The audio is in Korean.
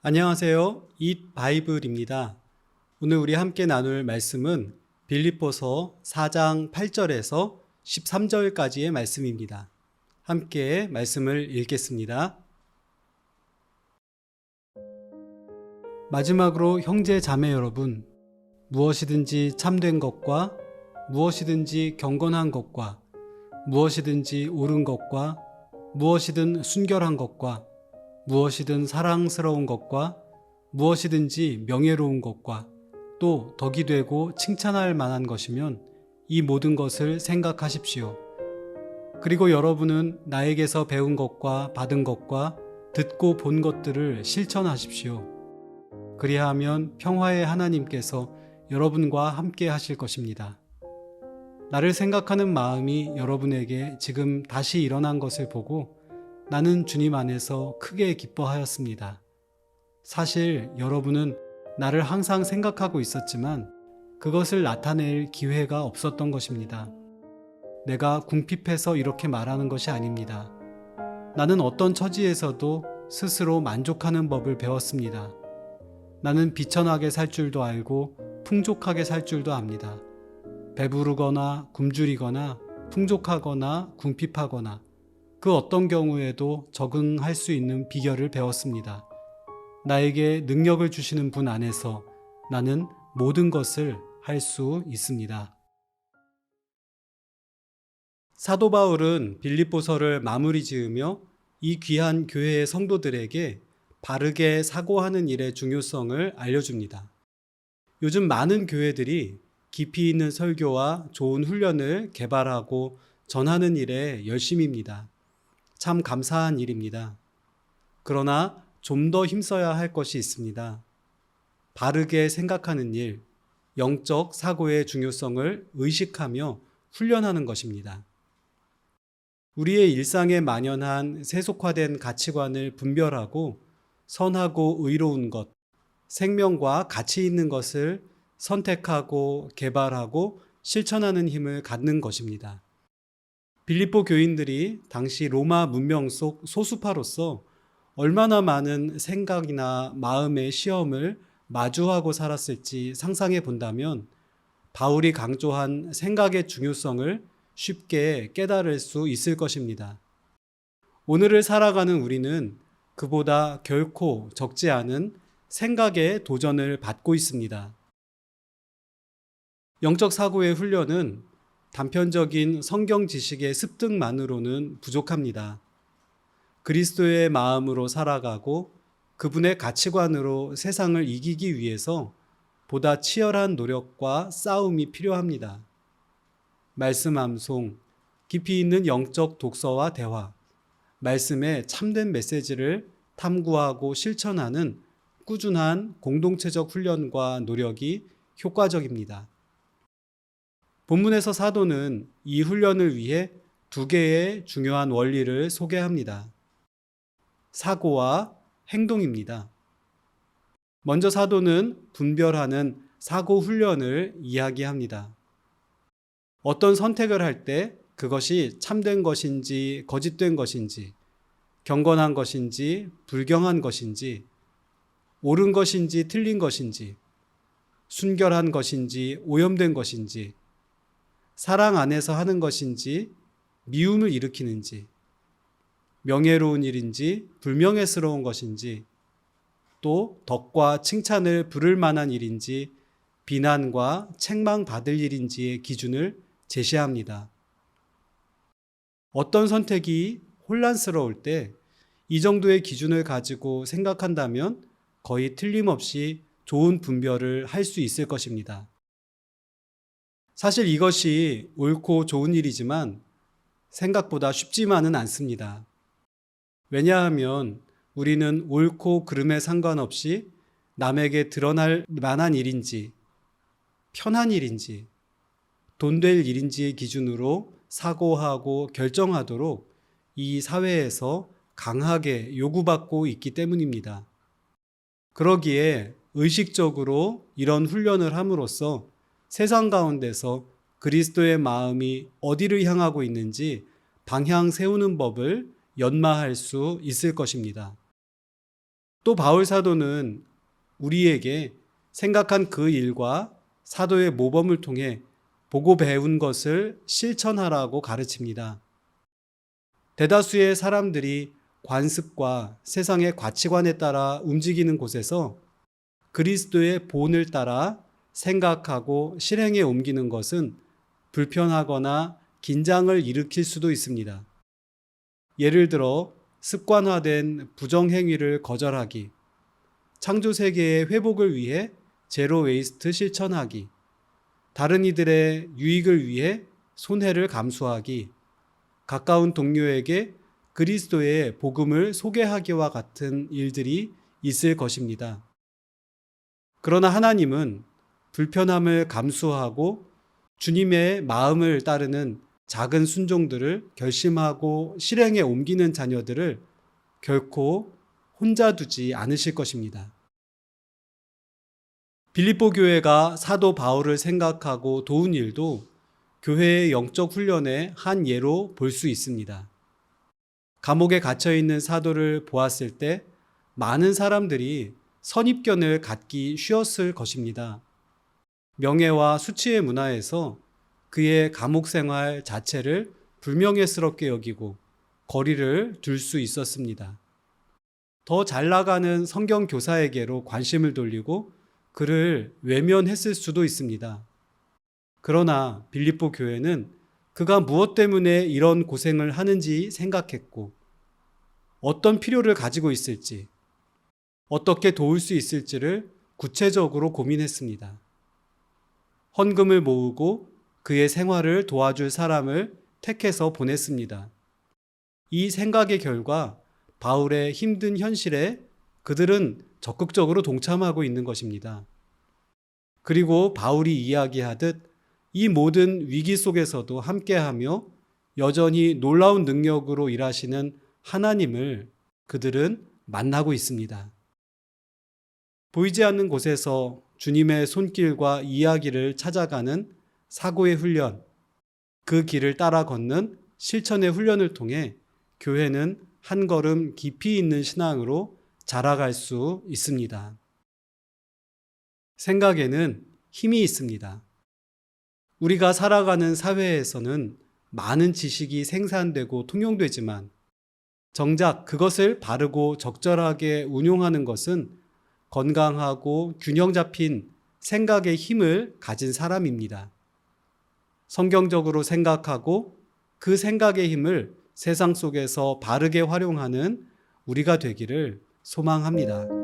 안녕하세요. 잇 바이블입니다. 오늘 우리 함께 나눌 말씀은 빌립보서 4장 8절에서 13절까지의 말씀입니다. 함께 말씀을 읽겠습니다. 마지막으로 형제 자매 여러분, 무엇이든지 참된 것과 무엇이든지 경건한 것과 무엇이든지 옳은 것과 무엇이든 순결한 것과 무엇이든 사랑스러운 것과 무엇이든지 명예로운 것과 또 덕이 되고 칭찬할 만한 것이면 이 모든 것을 생각하십시오. 그리고 여러분은 나에게서 배운 것과 받은 것과 듣고 본 것들을 실천하십시오. 그리하면 평화의 하나님께서 여러분과 함께 하실 것입니다. 나를 생각하는 마음이 여러분에게 지금 다시 일어난 것을 보고 나는 주님 안에서 크게 기뻐하였습니다. 사실 여러분은 나를 항상 생각하고 있었지만 그것을 나타낼 기회가 없었던 것입니다. 내가 궁핍해서 이렇게 말하는 것이 아닙니다. 나는 어떤 처지에서도 스스로 만족하는 법을 배웠습니다. 나는 비천하게 살 줄도 알고 풍족하게 살 줄도 압니다. 배부르거나 굶주리거나 풍족하거나 궁핍하거나 그 어떤 경우에도 적응할 수 있는 비결을 배웠습니다. 나에게 능력을 주시는 분 안에서 나는 모든 것을 할 수 있습니다. 사도 바울은 빌립보서를 마무리 지으며 이 귀한 교회의 성도들에게 바르게 사고하는 일의 중요성을 알려줍니다. 요즘 많은 교회들이 깊이 있는 설교와 좋은 훈련을 개발하고 전하는 일에 열심입니다. 참 감사한 일입니다. 그러나 좀 더 힘써야 할 것이 있습니다. 바르게 생각하는 일, 영적 사고의 중요성을 의식하며 훈련하는 것입니다. 우리의 일상에 만연한 세속화된 가치관을 분별하고 선하고 의로운 것, 생명과 가치 있는 것을 선택하고 개발하고 실천하는 힘을 갖는 것입니다. 빌립보 교인들이 당시 로마 문명 속 소수파로서 얼마나 많은 생각이나 마음의 시험을 마주하고 살았을지 상상해 본다면 바울이 강조한 생각의 중요성을 쉽게 깨달을 수 있을 것입니다. 오늘을 살아가는 우리는 그보다 결코 적지 않은 생각의 도전을 받고 있습니다. 영적 사고의 훈련은 단편적인 성경 지식의 습득만으로는 부족합니다. 그리스도의 마음으로 살아가고 그분의 가치관으로 세상을 이기기 위해서 보다 치열한 노력과 싸움이 필요합니다. 말씀 암송, 깊이 있는 영적 독서와 대화, 말씀의 참된 메시지를 탐구하고 실천하는 꾸준한 공동체적 훈련과 노력이 효과적입니다. 본문에서 사도는 이 훈련을 위해 두 개의 중요한 원리를 소개합니다. 사고와 행동입니다. 먼저 사도는 분별하는 사고 훈련을 이야기합니다. 어떤 선택을 할 때 그것이 참된 것인지 거짓된 것인지, 경건한 것인지 불경한 것인지, 옳은 것인지 틀린 것인지, 순결한 것인지 오염된 것인지, 사랑 안에서 하는 것인지 미움을 일으키는지, 명예로운 일인지 불명예스러운 것인지, 또 덕과 칭찬을 부를 만한 일인지 비난과 책망받을 일인지의 기준을 제시합니다. 어떤 선택이 혼란스러울 때 이 정도의 기준을 가지고 생각한다면 거의 틀림없이 좋은 분별을 할 수 있을 것입니다. 사실 이것이 옳고 좋은 일이지만 생각보다 쉽지만은 않습니다. 왜냐하면 우리는 옳고 그름에 상관없이 남에게 드러날 만한 일인지, 편한 일인지, 돈 될 일인지의 기준으로 사고하고 결정하도록 이 사회에서 강하게 요구받고 있기 때문입니다. 그러기에 의식적으로 이런 훈련을 함으로써 세상 가운데서 그리스도의 마음이 어디를 향하고 있는지 방향 세우는 법을 연마할 수 있을 것입니다. 또 바울 사도는 우리에게 생각한 그 일과 사도의 모범을 통해 보고 배운 것을 실천하라고 가르칩니다. 대다수의 사람들이 관습과 세상의 가치관에 따라 움직이는 곳에서 그리스도의 본을 따라 생각하고 실행에 옮기는 것은 불편하거나 긴장을 일으킬 수도 있습니다. 예를 들어 습관화된 부정행위를 거절하기, 창조 세계의 회복을 위해 제로 웨이스트 실천하기, 다른 이들의 유익을 위해 손해를 감수하기, 가까운 동료에게 그리스도의 복음을 소개하기와 같은 일들이 있을 것입니다. 그러나 하나님은 불편함을 감수하고 주님의 마음을 따르는 작은 순종들을 결심하고 실행에 옮기는 자녀들을 결코 혼자 두지 않으실 것입니다. 빌립보 교회가 사도 바울을 생각하고 도운 일도 교회의 영적 훈련의 한 예로 볼 수 있습니다. 감옥에 갇혀 있는 사도를 보았을 때 많은 사람들이 선입견을 갖기 쉬웠을 것입니다. 명예와 수치의 문화에서 그의 감옥 생활 자체를 불명예스럽게 여기고 거리를 둘 수 있었습니다. 더 잘 나가는 성경 교사에게로 관심을 돌리고 그를 외면했을 수도 있습니다. 그러나 빌립보 교회는 그가 무엇 때문에 이런 고생을 하는지 생각했고 어떤 필요를 가지고 있을지, 어떻게 도울 수 있을지를 구체적으로 고민했습니다. 헌금을 모으고 그의 생활을 도와줄 사람을 택해서 보냈습니다. 이 생각의 결과 바울의 힘든 현실에 그들은 적극적으로 동참하고 있는 것입니다. 그리고 바울이 이야기하듯 이 모든 위기 속에서도 함께하며 여전히 놀라운 능력으로 일하시는 하나님을 그들은 만나고 있습니다. 보이지 않는 곳에서 주님의 손길과 이야기를 찾아가는 사고의 훈련, 그 길을 따라 걷는 실천의 훈련을 통해 교회는 한 걸음 깊이 있는 신앙으로 자라갈 수 있습니다. 생각에는 힘이 있습니다. 우리가 살아가는 사회에서는 많은 지식이 생산되고 통용되지만 정작 그것을 바르고 적절하게 운용하는 것은 건강하고 균형 잡힌 생각의 힘을 가진 사람입니다. 성경적으로 생각하고 그 생각의 힘을 세상 속에서 바르게 활용하는 우리가 되기를 소망합니다.